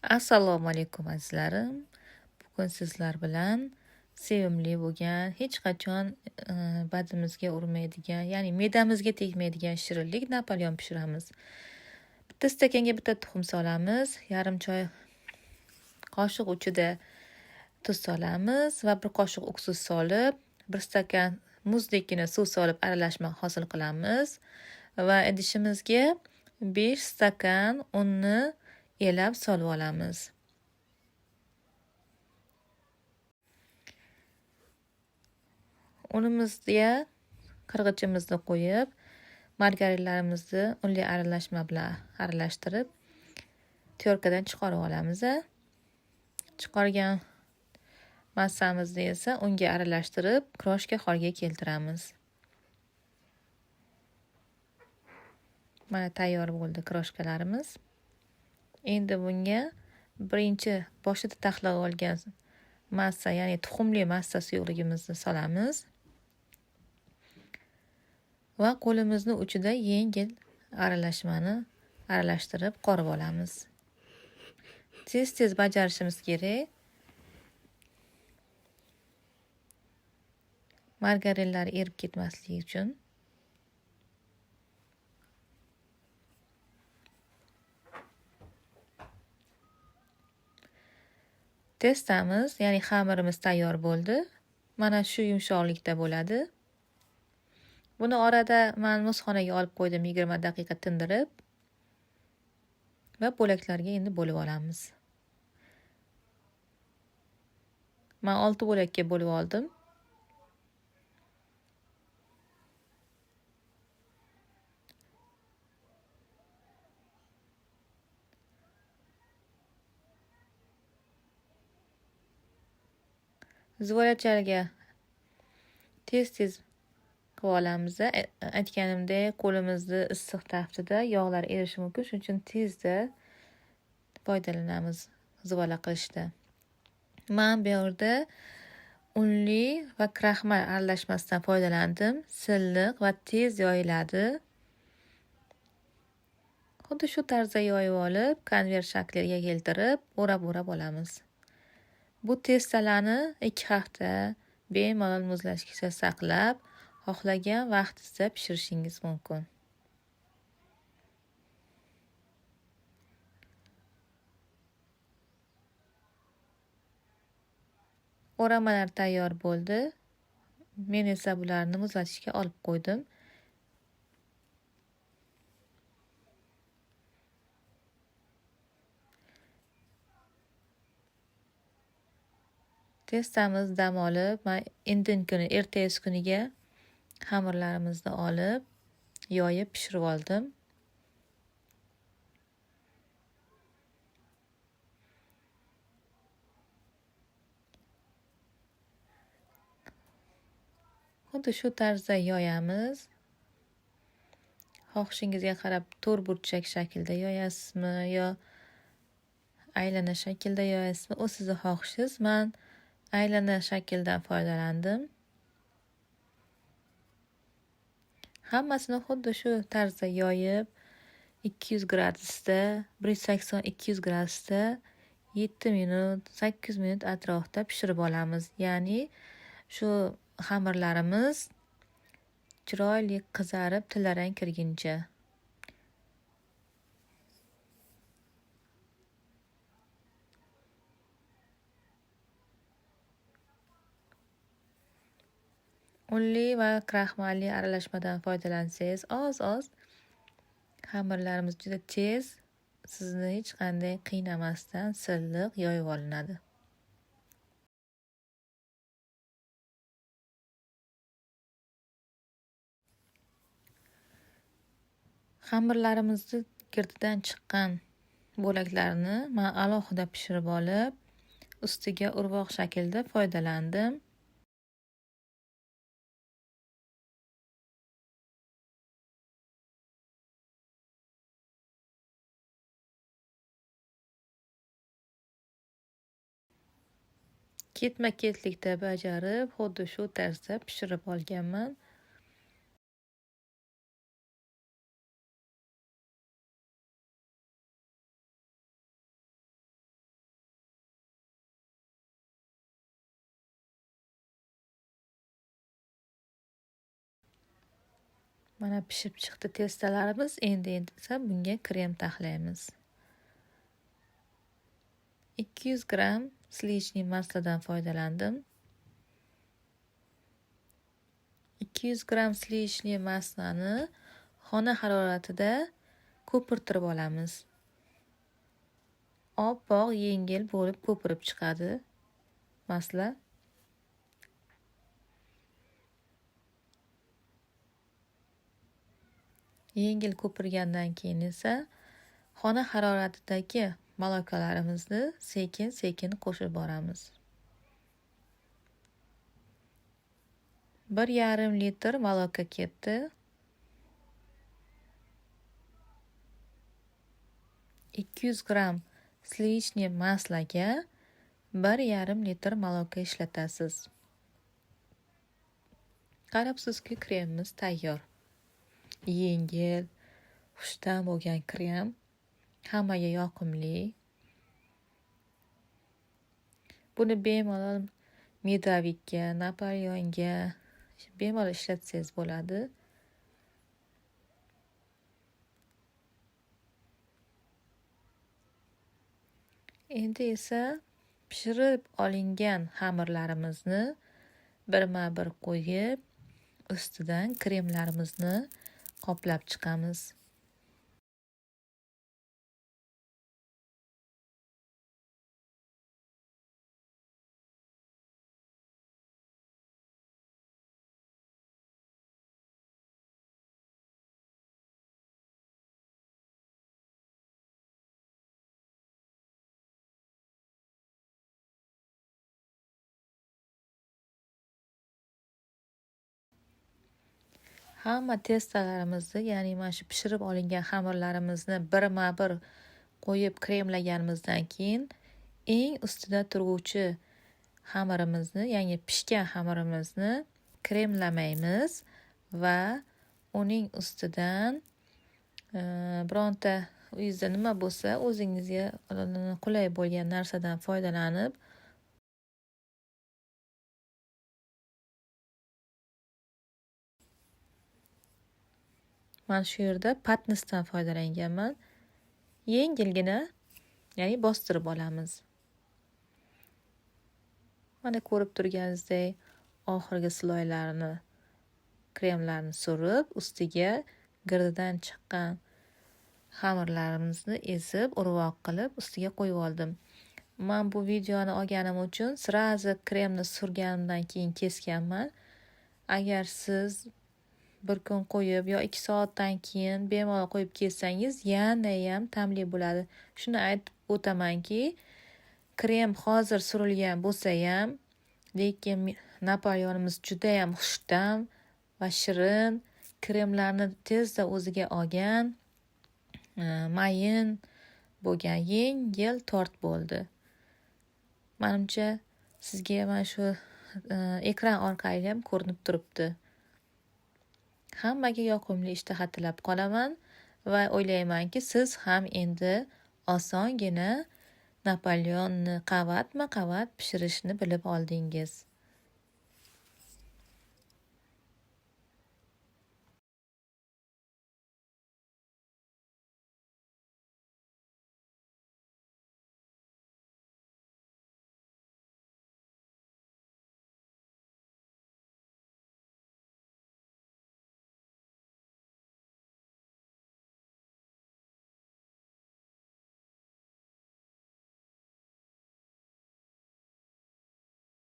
Assalomu alaykum azizlarim. Bugun sizlar bilan sevimli bo'lgan, hech qachon badimizga urmaydigan, ya'ni me'damizga tegmaydigan shirinlik Napoleon pishiramiz. Bitta stakanga bitta tuxum solamiz, yarim choy qoshiq uchida tuz solamiz va bir qoshiq uksus solib, bir stakan muzdekkina suv solib aralashma hosil qilamiz va idishimizga 5 stakan unni elab solib olamiz. Unimizga qirg'ichimizni qo'yib, margarinlarimizni unli aralashma bilan aralashtirib, tyorkadan chiqarib olamiz. Chiqargan massamizni esa unga aralashtirib, kroshka holga keltiramiz. Mana tayyor bo'ldi kroshkalarimiz. Endi bunga birinchi boshida taxlab olgan massa, ya'ni tuxumli massa suyuqligimizni solamiz va qo'limizni uchida yengil aralashmani aralashtirib qorib olamiz. Tez bajarishimiz kerak. Margarinlar erib ketmasligi uchun. Testamiz, ya'ni xamirimiz tayyor bo'ldi. Mana shu yumshoqlikda bo'ladi. Buni orada men muzxonaga olib qo'ydim 20 daqiqa tindirib va bo'laklarga endi bo'lib olamiz. Men 6 bo'lakka bo'lib oldim. Zvoyachalga tez qilib olamiz. Aytganimdek, qo'limizni issiq taftida yog'lar erishi mumkin, shuning uchun tezda foydalanamiz zvola qilishda. Men bu yerda unli va kraxmal aralashmasidan foydalandim. Silliq va tez yoyiladi. Xuddi shu tarzda yoyib olib, konvert shakliga keltirib, o'rab olamiz. Bu testalarni 2 hafta bemalol muzlashgacha saqlab, xohlagan vaqtingizda pishirishingiz mumkin. O'ramalar tayyor bo'ldi. Men esa bularni muzlatishga olib qo'ydim. Testamiz dam olib, men indin kuni ertasi kuniga xamirlarimizni olib, yoyib pishirib oldim. Xuddi shu tarzda yoyamiz. Xohishingizga qarab to'r burchak shaklda yoyasizmi yo aylana shaklda yoyasizmi? U sizning xohishingiz. Men aylana shakldan foydalandim. Hammasini xuddi shu tarzda yoyib 200 gradusda, 180-200 gradusda 7 minut, 8 minut atrofida pishirib olamiz. Ya'ni shu xamirlarimiz chiroyli qizarib, tillarang kirguncha. Unli va kraxmalli aralashmadan foydalansangiz, oz xamirlarimiz juda tez, sizni hech qanday qiynamasdan silliq yoyib olinadi. Xamirlarimizni girdidan chiqqan bo'laklarni men alohida pishirib olib, ustiga urvoq shaklda foydalandim. Ketma-ketlikda bajarib, xuddi shu tarzda pishirib olganman. Mana pishib chiqdi testalarimiz. Endi esa bunga krem taxlaymiz. 200 gram slichniy masladan foydalandim. 200 gram slichniy maslani xona haroratida ko'pirtirib olamiz. Oppoq, yengil bo'lib ko'pirib chiqadi masla. Yengil ko'pirgandan keyin esa xona haroratidagi malokalarimizni sekin-sekin qo'shib boramiz. 1,5 litr maloka ketdi. 200 gram slichniy maslaga 1,5 litr maloka ishlatasiz. Qarabsizki, kremimiz tayyor. Yengil, xushtam bo'lgan krem, hammaga yoqimli. Buni bemalol medavikka, Napoleonga bemalol ishlatsangiz bo'ladi. Endi esa pishirib olingan xamirlarimizni birma-bir qo'yib, ustidan kremlarimizni qoplab chiqamiz. Hamma testalarimizni, ya'ni mana shu pishirib olingan xamirlarimizni birma-bir qo'yib kremlaganimizdan keyin eng ustida turuvchi xamirimizni, ya'ni pishgan xamirimizni kremlamaymiz va uning ustidan bironta uyingizda nima bo'lsa, o'zingizga qulay bo'lgan narsadan foydalanib mana shu yerda patnisdan foydalanganman. Yengilgina, ya'ni bostirib olamiz. Mana ko'rib turganingizdek, oxirgi sloylarini kremlarni surib, ustiga girdidan chiqqan xamirlarimizni ezib, urvoq qilib ustiga qo'yib oldim. Men bu videoni olganim uchun sirazi kremni surganimdan keyin kesganman. Agar siz bir kun qo'yib yo 2 soatdan keyin bemalol qo'yib kessangiz, yana ham ta'mli bo'ladi. Shuni aytib o'tamanki, krem hozir surilgan bo'lsa ham, lekin Napoleonimiz juda ham xushtam va shirin, kremlarni tezda o'ziga olgan, mayin bo'lgan, yengil tort bo'ldi. Menimcha sizga mana shu ekran orqali ham ko'rinib turibdi. Hammaga yoqimli, ishtaha tilab qolaman va o'ylaymanki, siz ham endi osongina Napoleonni qavatma-qavat pishirishni bilib oldingiz.